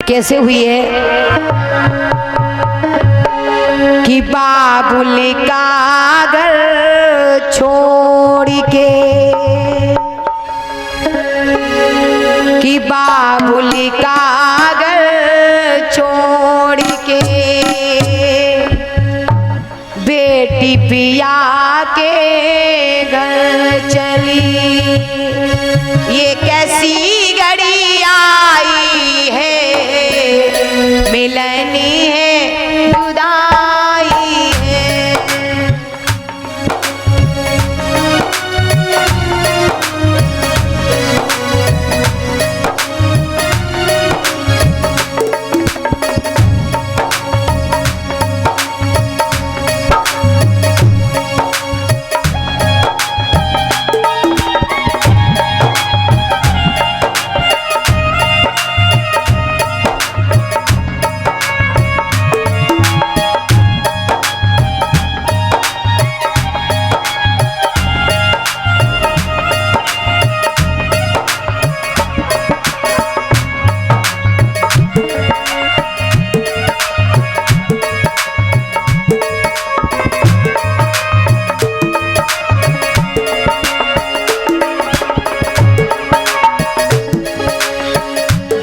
कैसे हुई है कि बाबुल का घर छोड़ के, कि बाबुल का घर छोड़ के बेटी पिया के घर चली। ये कैसी घड़ी आई है, मिलनी है जुदाई है।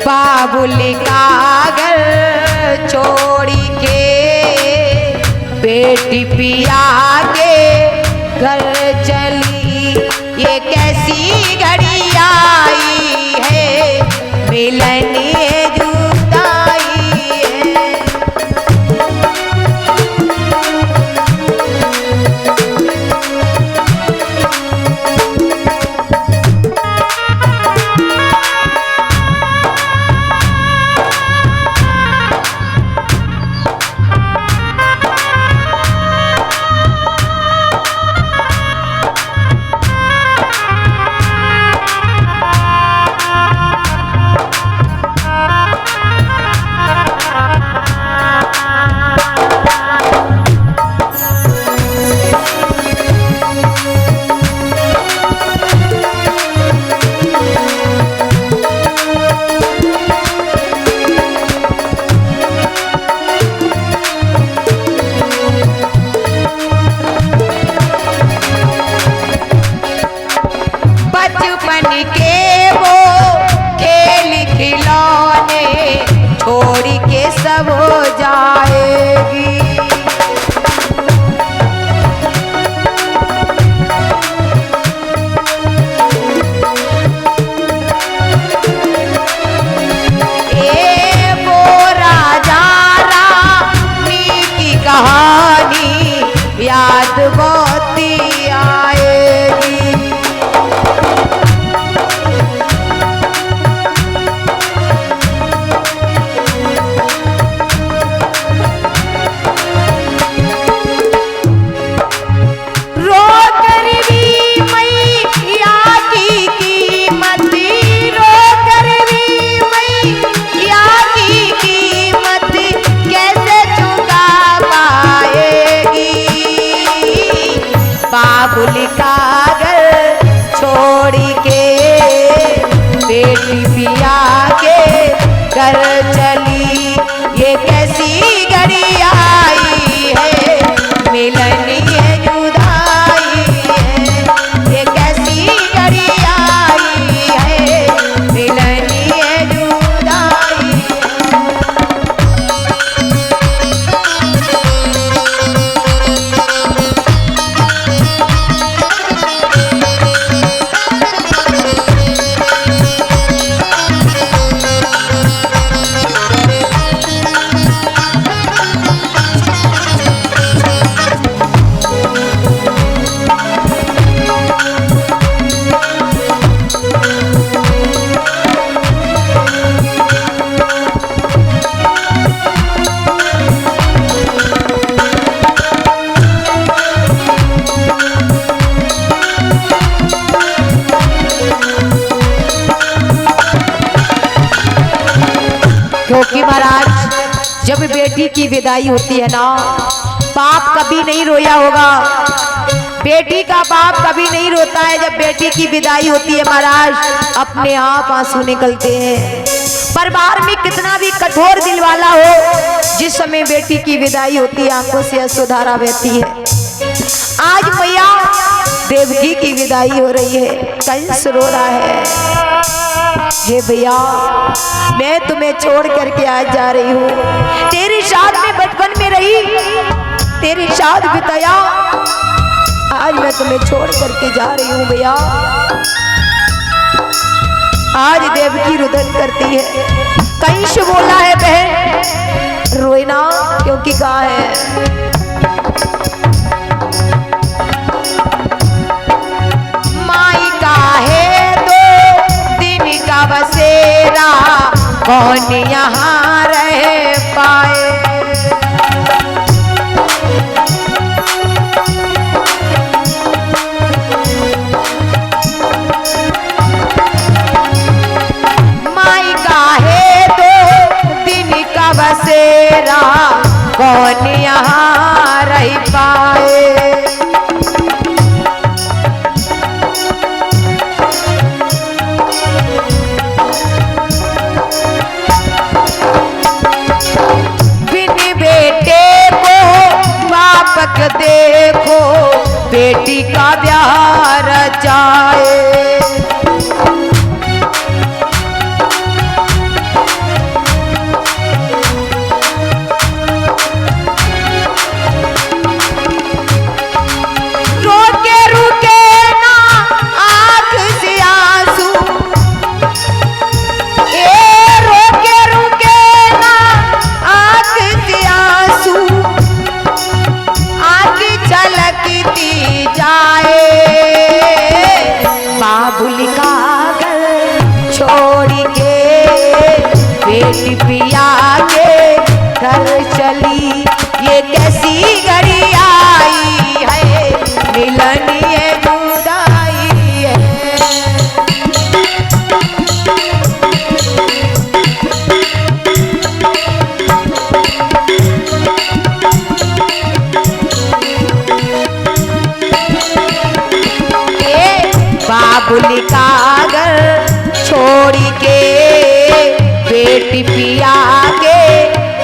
बाबुल का घर छोड़ के बेटी पिया के घर चली। ये कैसी घड़ी आई है, मिलनी है जुदाई है। बचपन के वो खेल खिलौने छोड़ के सब हो जाएगी। ये वो राजा रानी की कहानी याद बहुत आएगी। बाबुल का घर छोड़ के बेटी पिया के घर चली। ये कैसी घड़ी आई है, मिलनी है जुदाई है। ये कैसी घड़ी आई है, मिलनी है जुदाई है। क्योंकि महाराज जब बेटी की विदाई होती है ना, बाप कभी नहीं रोया होगा। बेटी का बाप कभी नहीं रोता है। जब बेटी की विदाई होती है महाराज, अपने आप आंसू निकलते हैं। परिवार में कितना कितना भी कठोर दिल वाला हो, जिस समय बेटी की विदाई होती है आंखों से अश्रुधारा बहती है। आज मैया देवकी की विदाई हो रही है, कंस रो रहा है, हे भैया मैं तुम्हें छोड़ करके आज जा रही हूँ। तेरे साथ में बचपन में रही, तेरे साथ बिताया, आज मैं तुम्हें छोड़ करके जा रही हूँ भैया। आज देवकी रुदन करती है। कंस बोला है बहन रोए ना, क्योंकि कहा है माई का है 2 दिन का बसेरा, कौन यहाँ रह पाए। बसेरा कौन यहाँ रह पाए। बिन बेटे को बाप के देखो, बेटी का ब्याह रचाए। बेटी पिया के घर चली, ये कैसी घड़ी आई है, मिलन ये जुदाई है। बाबुल का घर छोड़ के बेटी पिया के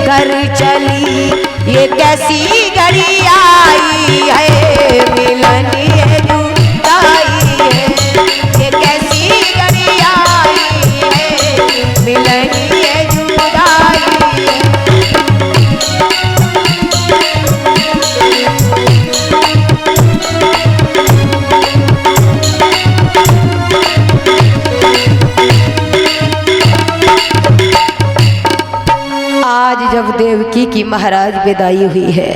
घर चली, ये कैसी घड़ी आई है, मिलन ये जुदाई है। ये कैसी घड़ी आई है, मिलन ये जुदाई है। आज जब देवकी की महाराज विदाई हुई है,